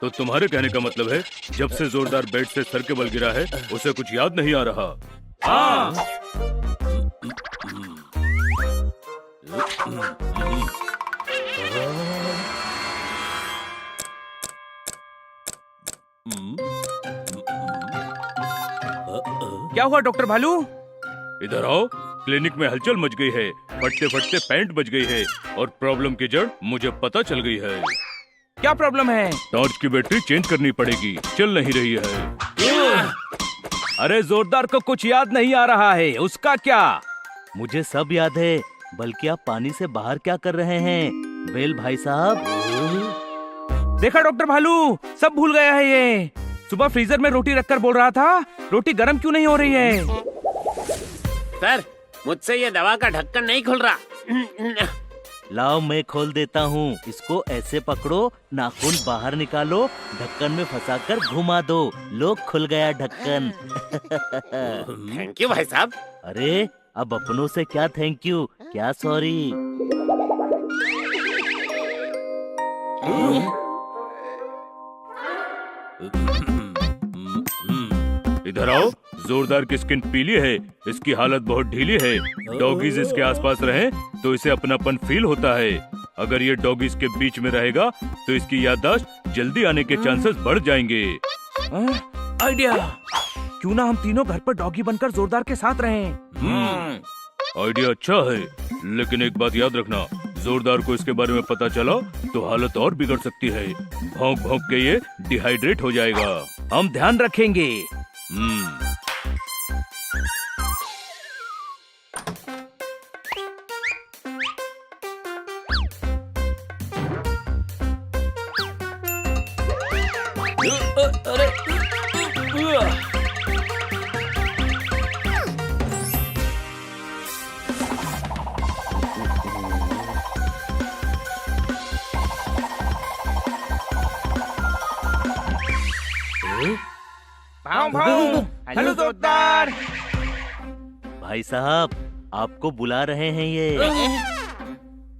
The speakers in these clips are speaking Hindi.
तो तुम्हारे कहने का मतलब है जब से जोरदार बेड से सर के बल गिरा है उसे कुछ याद नहीं आ रहा। हाँ। क्या हुआ डॉक्टर भालू? इधर आओ, क्लिनिक में हलचल मच गई है, फटते फटते पैंट बच गई है और प्रॉब्लम की जड़ मुझे पता चल गई है। क्या प्रॉब्लम है? टॉर्च की बैटरी चेंज करनी पड़ेगी, चल नहीं रही है। अरे जोरदार को कुछ याद नहीं आ रहा है, उसका क्या? मुझे सब याद है, बल्कि आप पानी से बाहर क्या कर रहे हैं? वेल भाई साहब। देखा डॉक्टर भालू, सब भूल गया है ये। सुबह फ्रीजर में रोटी रखकर बोल रहा था, रोटी गर्म क्यों नहीं हो रही है? सर, मुझसे ये दवा का ढक्कन नहीं खुल रहा। लाओ मैं खोल देता हूँ। इसको ऐसे पकड़ो, नाखून बाहर निकालो, ढक्कन में फंसाकर घुमा दो, लो खुल गया ढक्कन। थैंक यू भाई साहब। अरे अब अपनों से क्या थैंक यू, क्या सॉरी। इधर आओ, जोरदार की स्किन पीली है, इसकी हालत बहुत ढीली है। डॉगीज इसके आसपास रहें तो इसे अपनापन फील होता है। अगर ये डॉगीज के बीच में रहेगा तो इसकी याददाश्त जल्दी आने के चांसेस बढ़ जाएंगे। आइडिया, क्यों ना हम तीनों घर पर डॉगी बनकर जोरदार के साथ रहें? आइडिया अच्छा है, लेकिन एक बात याद रखना, जोरदार को इसके बारे में पता चला तो हालत और बिगड़ सकती है। भौंक भौंक के ये डिहाइड्रेट हो जाएगा। हम ध्यान रखेंगे। भाव भाव, हेलो जोरदार। भाई साहब आपको बुला रहे हैं ये।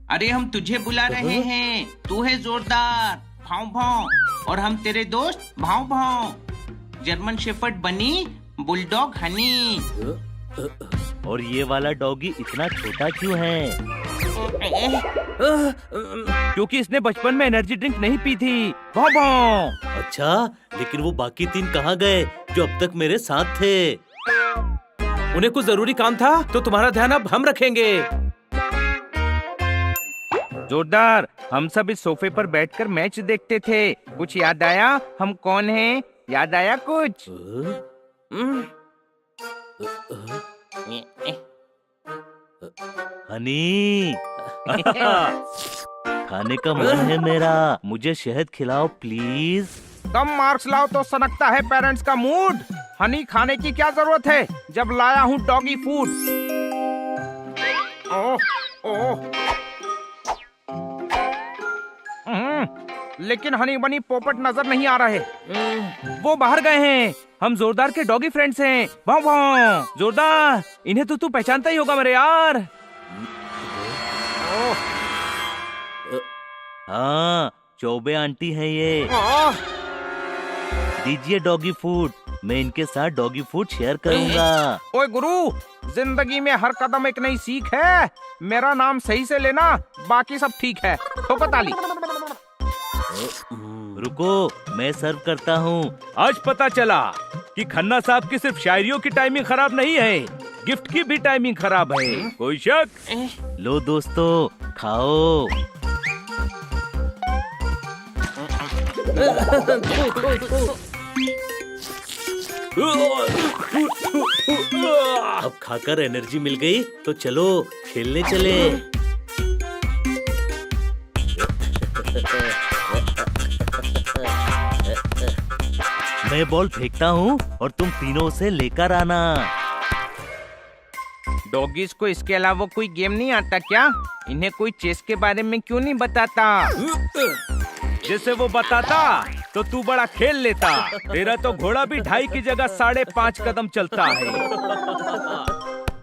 अरे हम तुझे बुला रहे हैं, तू है जोरदार भाव भाव और हम तेरे दोस्त भाव भाव। जर्मन शेफर्ड बनी, बुलडॉग हनी। और ये वाला डॉगी इतना छोटा क्यों है? क्योंकि इसने बचपन में एनर्जी ड्रिंक नहीं पी थी। भाव भाव। अच्छा, लेकिन वो बाकी 3 कहाँ गए जो अब तक मेरे साथ थे? उन्हें कुछ जरूरी काम था तो तुम्हारा ध्यान अब हम रखेंगे। जोरदार, हम सब इस सोफे पर बैठकर मैच देखते थे, कुछ याद आया हम कौन हैं? याद आया कुछ? हनी खाने का मन है मेरा, मुझे शहद खिलाओ प्लीज। कम मार्क्स लाओ तो सनकता है पेरेंट्स का मूड। हनी खाने की क्या जरूरत है जब लाया हूँ डॉगी फूड। ओह ओह, लेकिन हनी बनी पोपट नजर नहीं आ रहे। वो बाहर गए हैं। हम जोरदार के डॉगी फ्रेंड्स हैं। वाह वाह, जोरदार, इन्हें तो तू पहचानता ही होगा मेरे यार। हाँ, चौबे आंटी है ये। दीजिए डॉगी फूड, मैं इनके साथ डॉगी फूड शेयर करूंगा। ओए गुरु, जिंदगी में हर कदम एक नई सीख है। मेरा नाम सही से लेना, बाकी सब ठीक है। ठोको ताली। रुको, मैं सर्व करता हूँ। आज पता चला कि खन्ना साहब की सिर्फ शायरियों की टाइमिंग खराब नहीं है, गिफ्ट की भी टाइमिंग खराब है। कोई शक? लो दोस्तों, खाओ। अब खाकर एनर्जी मिल गई तो चलो खेलने चले। मैं बॉल फेंकता हूँ और तुम तीनों से लेकर आना। डॉगीज को इसके अलावा कोई गेम नहीं आता क्या? इन्हें कोई चेस के बारे में क्यों नहीं बताता? जैसे वो बताता तो तू बड़ा खेल लेता। तेरा तो घोड़ा भी 2.5 की जगह 5.5 कदम चलता है।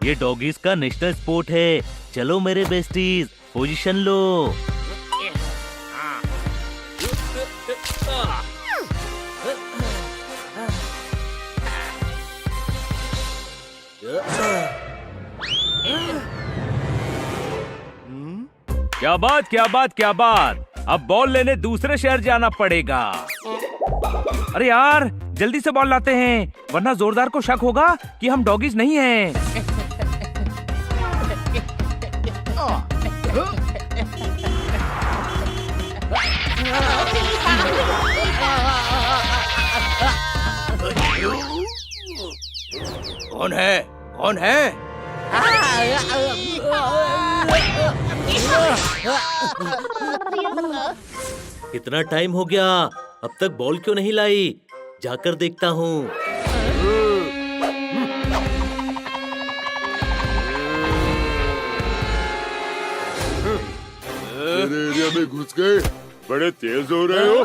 ये डॉगीज का नेशनल स्पोर्ट है। चलो मेरे बेस्टीज, पोजीशन लो। क्या बात क्या बात क्या बात। अब बॉल लेने दूसरे शहर जाना पड़ेगा। अरे यार जल्दी से बॉल लाते हैं, वरना जोरदार को शक होगा कि हम डॉगीज नहीं हैं। कौन है? कौन है? कितना टाइम हो गया, अब तक बॉल क्यों नहीं लाई? जाकर देखता हूँ। मेरे एरिया में घुस गए, बड़े तेज हो रहे हो।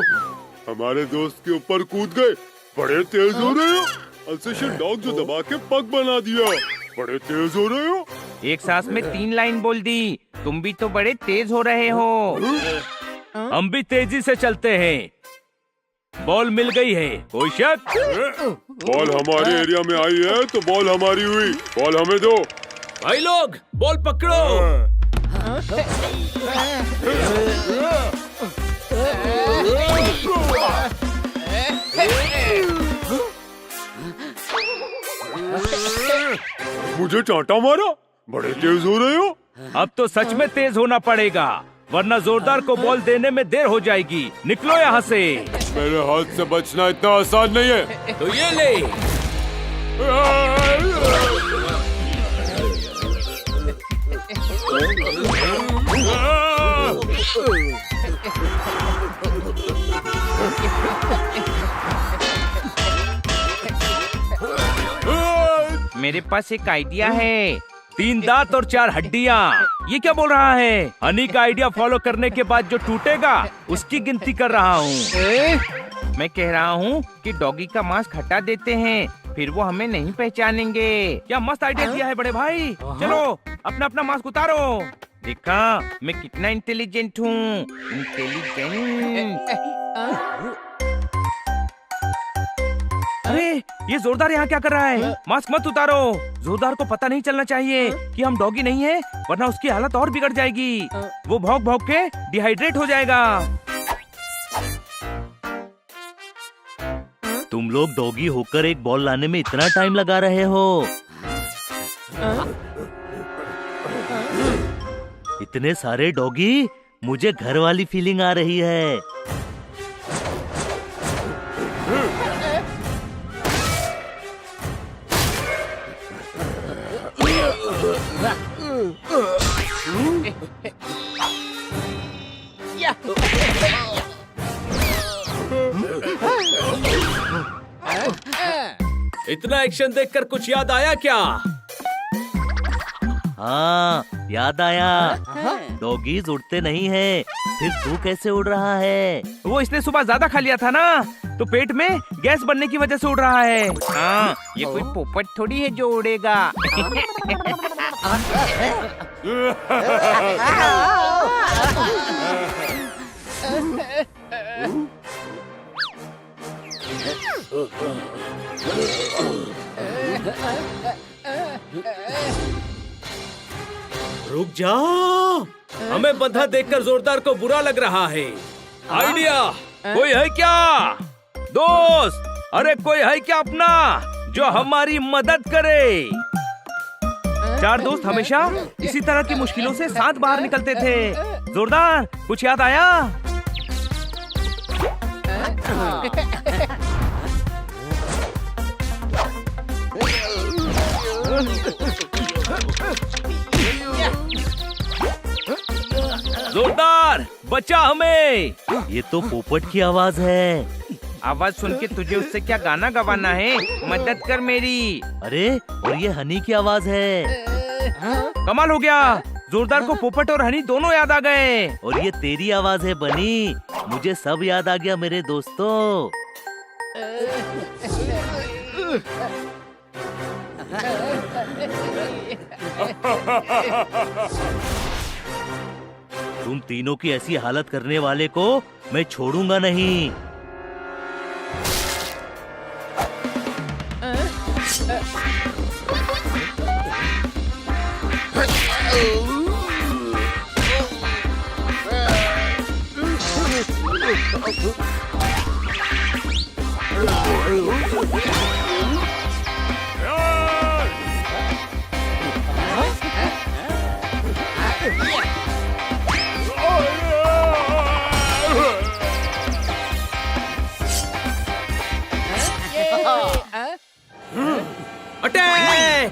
हमारे दोस्त के ऊपर कूद गए, बड़े तेज हो रहे हो। अल्सेशियन डॉग जो दबा के पग बना दिया, बड़े तेज हो रहे हो। एक सांस में 3 लाइन बोल दी। तुम भी तो बड़े तेज हो रहे हो। हम भी तेजी से चलते हैं। बॉल मिल गई है, कोई शक? बॉल हमारे एरिया में आई है तो बॉल हमारी हुई। बॉल हमें दो। भाई लोग बॉल पकड़ो। मुझे चांटा मारा, बड़े तेज हो रहे हो। अब तो सच में तेज होना पड़ेगा, वरना जोरदार को बॉल देने में देर हो जाएगी। निकलो यहाँ से। मेरे हाथ से बचना इतना आसान नहीं है। तो ये ले। मेरे पास एक आइडिया है। 3 दांत और 4 हड्डियाँ। ये क्या बोल रहा है? हनी का आइडिया फॉलो करने के बाद जो टूटेगा उसकी गिनती कर रहा हूँ। मैं कह रहा हूँ कि डॉगी का मांस हटा देते हैं, फिर वो हमें नहीं पहचानेंगे। क्या मस्त आइडिया दिया है बड़े भाई। चलो अपना अपना मास्क उतारो। देखा मैं कितना इंटेलिजेंट हूँ। इंटेलिजेंट। अरे ये जोरदार यहाँ क्या कर रहा है? मास्क मत उतारो। जोरदार को पता नहीं चलना चाहिए कि हम डॉगी नहीं है, वरना उसकी हालत और बिगड़ जाएगी। वो भौंक भौंक के डिहाइड्रेट हो जाएगा। तुम लोग डॉगी होकर एक बॉल लाने में इतना टाइम लगा रहे हो। इतने सारे डॉगी, मुझे घर वाली फीलिंग आ रही है। इतना एक्शन देखकर कुछ याद आया क्या? हाँ याद आया। डॉगीज उड़ते नहीं है, फिर तू कैसे उड़ रहा है? वो इसने सुबह ज्यादा खा लिया था ना, तो पेट में गैस बनने की वजह से उड़ रहा है। हाँ ये कोई पोपट थोड़ी है जो उड़ेगा। रुक जा, हमें बंधा देखकर जोरदार को बुरा लग रहा है। आइडिया, कोई है क्या दोस्त? अरे कोई है क्या अपना जो हमारी मदद करे? 4 दोस्त हमेशा इसी तरह की मुश्किलों से साथ बाहर निकलते थे। जोरदार कुछ याद आया? जोरदार बचा हमें। ये तो पोपट की आवाज है। आवाज सुन के तुझे उससे क्या गाना गवाना है? मदद कर मेरी। अरे और ये हनी की आवाज है। कमाल हो गया, जोरदार को पोपट और हनी दोनों याद आ गए। और ये तेरी आवाज है बनी। मुझे सब याद आ गया मेरे दोस्तों। तुम तीनों की ऐसी हालत करने वाले को मैं छोड़ूंगा नहीं। अटैक!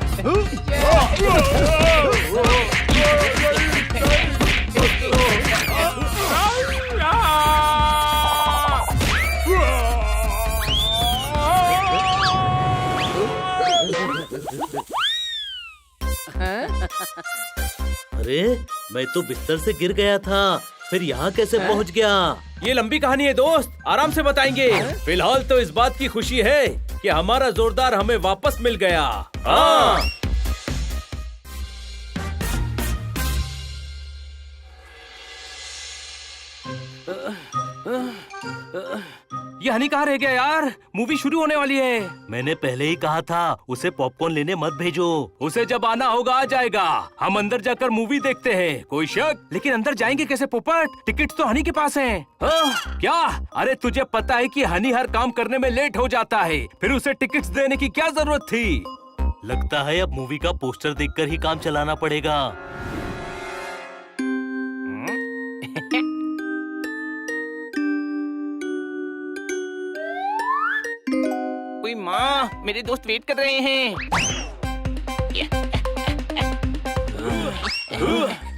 अरे मैं तो बिस्तर से गिर गया था, फिर यहाँ कैसे पहुँच गया? ये लंबी कहानी है दोस्त, आराम से बताएंगे। फिलहाल तो इस बात की खुशी है कि हमारा जोरदार हमें वापस मिल गया। हाँ। ये हनी कहाँ रह गया यार? मूवी शुरू होने वाली है। मैंने पहले ही कहा था उसे पॉपकॉर्न लेने मत भेजो। उसे जब आना होगा आ जाएगा। हम अंदर जाकर मूवी देखते हैं, कोई शक? लेकिन अंदर जाएंगे कैसे पोपट? टिकट तो हनी के पास हैं। क्या? अरे तुझे पता है कि हनी हर काम करने में लेट हो जाता है, फिर उसे टिकट्स देने की क्या जरूरत थी? लगता है अब मूवी का पोस्टर देखकर ही काम चलाना पड़ेगा। कोई माँ, मेरे दोस्त वेट कर रहे हैं।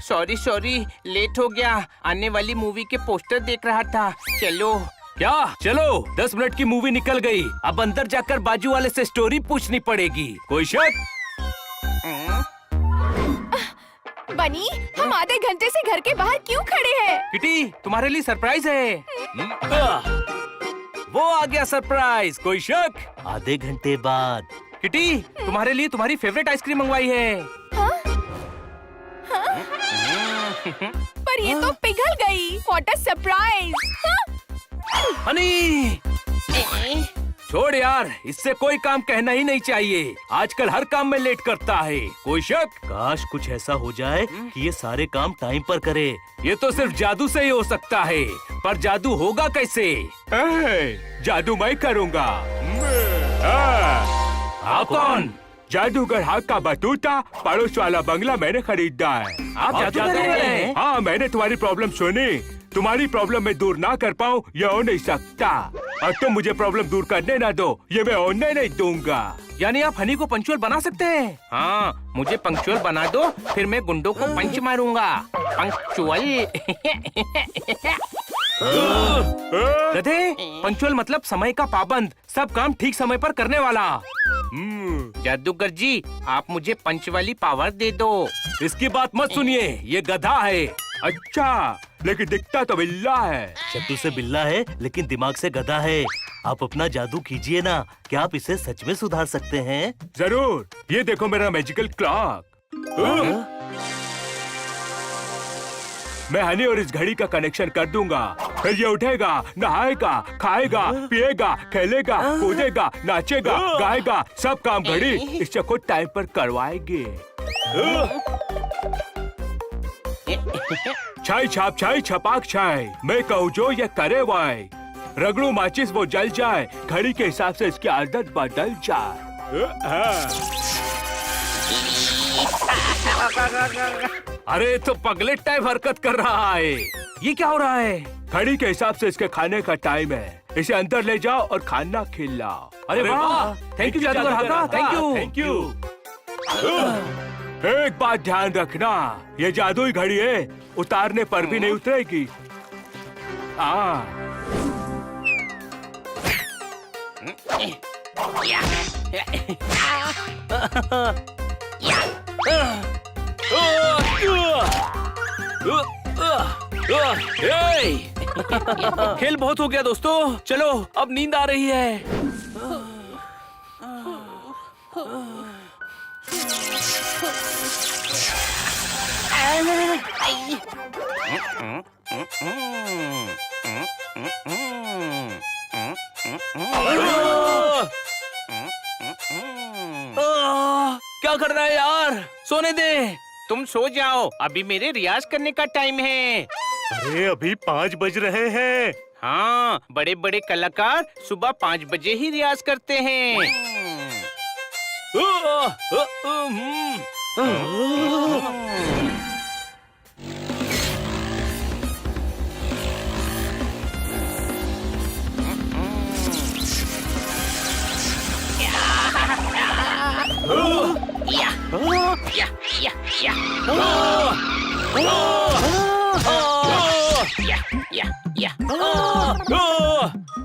सॉरी लेट हो गया। आने वाली मूवी के पोस्टर देख रहा था। चलो। क्या? चलो, 10 मिनट की मूवी निकल गई। अब अंदर जाकर बाजू वाले से स्टोरी पूछनी पड़ेगी, कोई शक? बनी, हम आधे घंटे से घर के बाहर क्यों खड़े हैं? किटी, तुम्हारे लिए सरप्राइज है। वो आ गया सरप्राइज, कोई शक? आधे घंटे बाद। किटी, तुम्हारे लिए तुम्हारी फेवरेट आइसक्रीम मंगवाई है। पर ये तो पिघल गई। What a surprise! हनी, छोड़ यार, इससे कोई काम कहना ही नहीं चाहिए। आजकल हर काम में लेट करता है, कोई शक? काश कुछ ऐसा हो जाए कि ये सारे काम टाइम पर करे। ये तो सिर्फ जादू से ही हो सकता है, पर जादू होगा कैसे? जादू मैं करूँगा। आप कौन? जादूगर हाथ का बटूता, पड़ोस वाला बंगला मैंने खरीदा है। आप जादूगर हैं? हाँ, मैंने तुम्हारी प्रॉब्लम सुनी। तुम्हारी प्रॉब्लम मैं दूर ना कर पाऊँ ये हो नहीं सकता, और तुम मुझे प्रॉब्लम दूर करने ना दो ये मैं होने नहीं दूंगा। यानी आप हनी को पंक्चुअल बना सकते हैं? हाँ, मुझे पंक्चुअल बना दो, फिर मैं गुंडों को पंच मारूंगा। पंक्चुअल। गधे, पंक्चुअल मतलब समय का पाबंद, सब काम ठीक समय पर करने वाला। जादूगर जी, आप मुझे पंच वाली पावर दे दो। इसकी बात मत सुनिए, ये गधा है। अच्छा, लेकिन दिखता तो बिल्ला है। शक्ल से बिल्ला है लेकिन दिमाग से गधा है। आप अपना जादू कीजिए ना, क्या आप इसे सच में सुधार सकते हैं? जरूर, ये देखो मेरा मैजिकल क्लॉक। मैं हनी और इस घड़ी का कनेक्शन कर दूंगा, फिर ये उठेगा, नहाएगा, खाएगा, पिएगा, खेलेगा, कूदेगा, नाचेगा, गाएगा, सब काम घड़ी इससे खुद टाइम पर करवाएगी। छाई छाप छाई छपाक छाई, मैं कहूँ जो ये करे वाई, रगड़ू माचिस वो जल जाए, घड़ी के हिसाब से इसकी आदत बदल जाए। अरे तो पगलेट टाइप हरकत कर रहा है। ये क्या हो रहा है? घड़ी के हिसाब से इसके खाने का टाइम है, इसे अंदर ले जाओ और खाना खिलाओ। अरे वाह, थैंक यू जादूगर हाका, थैंक यू। एक बात ध्यान रखना, ये जादुई घड़ी है, उतारने पर भी नहीं उतरेगी। खेल बहुत हो गया दोस्तों, चलो अब नींद आ रही है। क्या कर रहा है यार? सोने दे। तुम सो जाओ, अभी मेरे रियाज करने का टाइम है। अरे अभी 5 बज रहे हैं। हाँ, बड़े बड़े कलाकार सुबह 5 बजे ही रियाज करते हैं।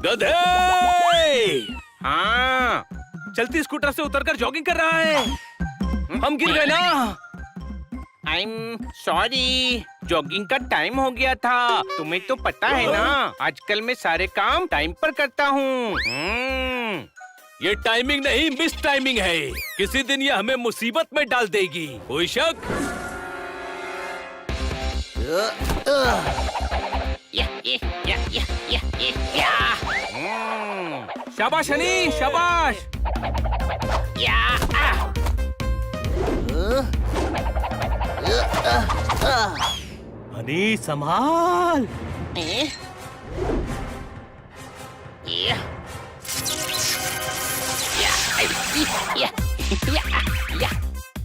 गधे! हाँ, चलती स्कूटर से उतरकर जॉगिंग कर रहा है। हम गिर गए ना। आई एम सॉरी, जॉगिंग का टाइम हो गया था। तुम्हें तो पता है ना, आजकल मैं सारे काम टाइम पर करता हूँ। ये टाइमिंग नहीं, मिस टाइमिंग है। किसी दिन ये हमें मुसीबत में डाल देगी, कोई शक? शाबाश हनी, शाबाश। हनी संभाल।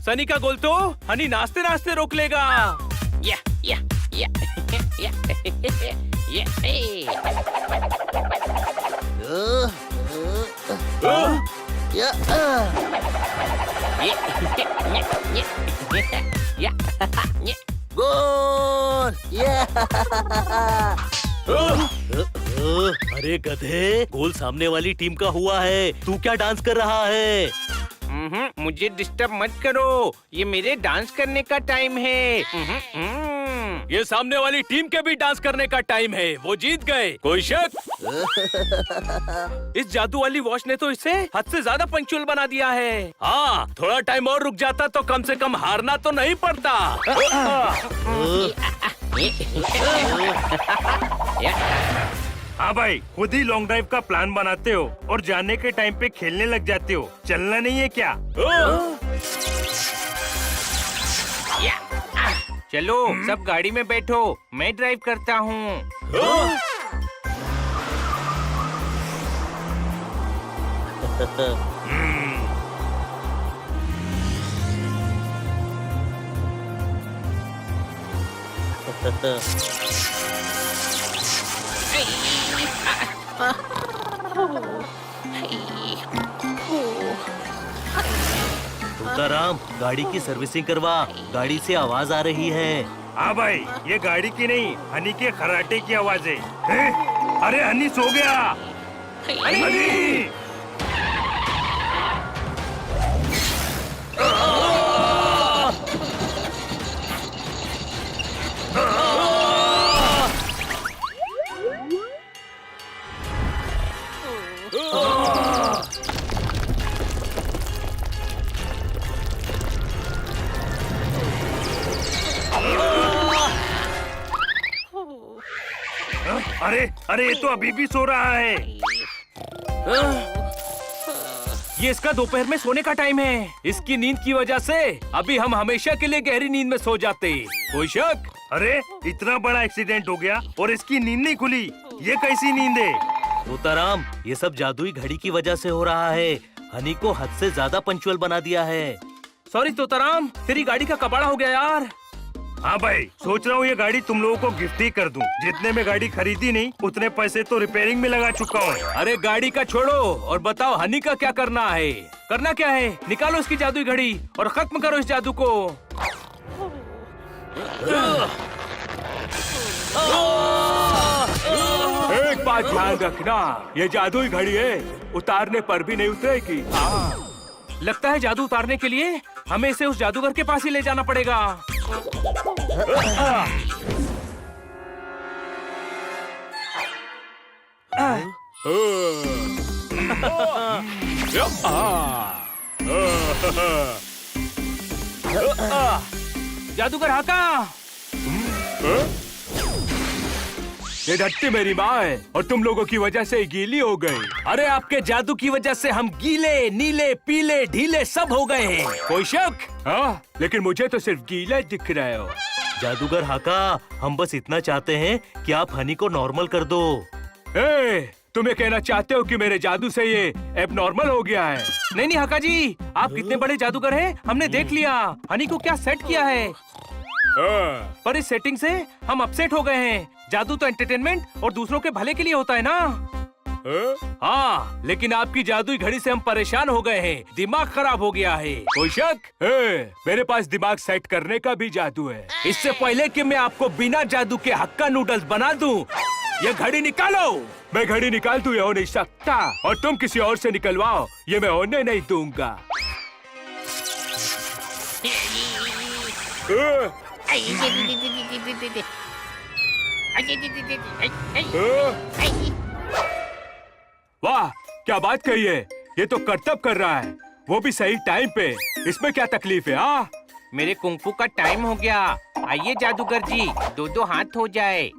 सनी का गोल तो हनी नाचते नाचते रोक लेगा। गोल! अरे गधे, गोल सामने वाली टीम का हुआ है। तू क्या डांस कर रहा है? मुझे डिस्टर्ब मत करो, ये मेरे डांस करने का टाइम है। ये सामने वाली टीम के भी डांस करने का टाइम है। वो जीत गए, कोई शक? इस जादू वाली वॉच ने तो इसे हद से ज्यादा पंक्चुअल बना दिया है। हाँ, थोड़ा टाइम और रुक जाता तो कम से कम हारना तो नहीं पड़ता। हाँ भाई, खुद ही लॉन्ग ड्राइव का प्लान बनाते हो और जाने के टाइम पे खेलने लग जाते हो। चलना नहीं है क्या? चलो सब गाड़ी में बैठो, मैं ड्राइव करता हूँ। तुकाराम, गाड़ी की सर्विसिंग करवा, गाड़ी से आवाज आ रही है। हाँ भाई, ये गाड़ी की नहीं, हनी के खराटे की आवाज है। अरे हनी सो गया। हनी! अरे ये तो अभी भी सो रहा है। ये इसका दोपहर में सोने का टाइम है। इसकी नींद की वजह से अभी हम हमेशा के लिए गहरी नींद में सो जाते। कोई शक? अरे इतना बड़ा एक्सीडेंट हो गया और इसकी नींद नहीं खुली। ये कैसी नींद है? तुकाराम, ये सब जादुई घड़ी की वजह से हो रहा है। हनी को हद से ज्यादा पंक्चुअल बना दिया है। सॉरी तोताराम, तेरी गाड़ी का कबाड़ा हो गया यार। हाँ भाई, सोच रहा हूँ ये गाड़ी तुम लोगों को गिफ्ट ही कर दूं। जितने में गाड़ी खरीदी नहीं, उतने पैसे तो रिपेयरिंग में लगा चुका हूँ। अरे गाड़ी का छोड़ो और बताओ हनी का क्या करना है? करना क्या है? निकालो इसकी जादुई घड़ी और खत्म करो इस जादू को। एक बात ध्यान रखना, ये जादुई घड़ी है, उतारने पर भी नहीं उतरेगी। लगता है जादू उतारने के लिए हमें इसे उस जादूगर के पास ही ले जाना पड़ेगा। जादूगर हाका। ये धरती मेरी माँ है और तुम लोगों की वजह से गीली हो गई। अरे आपके जादू की वजह से हम गीले, नीले, पीले, ढीले सब हो गए हैं। कोई शक? हाँ, लेकिन मुझे तो सिर्फ गीले दिख रहे हो। जादूगर हाका, हम बस इतना चाहते हैं कि आप हनी को नॉर्मल कर दो। तुम ये कहना चाहते हो कि मेरे जादू से ये एबनॉर्मल हो गया है? नहीं नहीं हका जी, आप कितने बड़े जादूगर हैं हमने देख लिया। हनी को क्या सेट किया है, पर इस सेटिंग से हम अपसेट हो गए हैं। जादू तो एंटरटेनमेंट और दूसरों के भले के लिए होता है ना। हाँ, लेकिन आपकी जादुई घड़ी से हम परेशान हो गए हैं, दिमाग खराब हो गया है। कोई शक? मेरे पास दिमाग सेट करने का भी जादू है। इससे पहले कि मैं आपको बिना जादू के हक्का नूडल्स बना दूं, ये घड़ी निकालो। मैं घड़ी निकाल दूं, ये हो नहीं सकता। और तुम किसी और से निकलवाओ, ये मैं होने नहीं दूंगा। वाह, क्या बात कही है। ये तो करतब कर रहा है, वो भी सही टाइम पे। इसमें क्या तकलीफ है? मेरे कुंफू का टाइम हो गया। आइए जादूगर जी, दो दो हाथ हो जाए।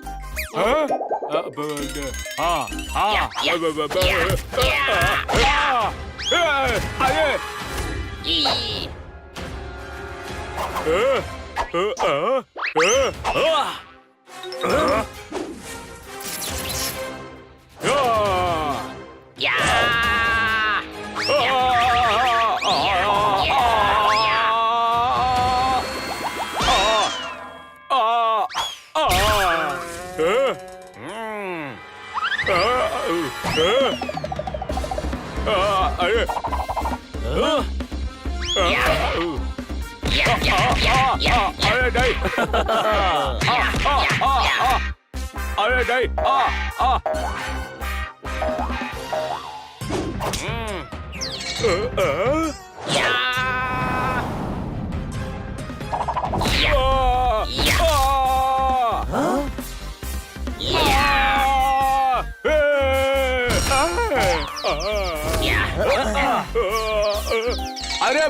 अरे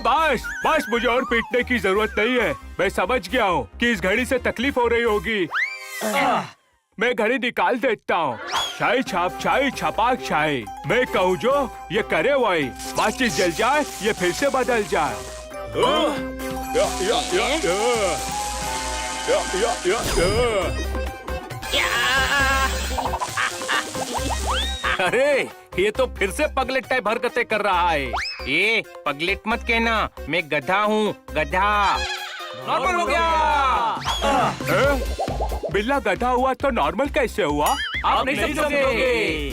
बस मुझे और पीटने की जरूरत नहीं है। मैं समझ गया हूँ कि इस घड़ी से तकलीफ हो रही होगी। मैं घड़ी निकाल देता हूँ। शाही छाप शाही छपाक शाही। मैं कहूँ जो ये करे वही। माचिस जल जाए, ये फिर से बदल जाए। अरे ये तो फिर से पगलेट टाइप हरकतें कर रहा है। ये पगलेट मत कहना, मैं गधा हूँ, गधा। नॉर्मल हो गया। बिल्ला गधा हुआ तो नॉर्मल कैसे हुआ? आप नहीं समझोगे।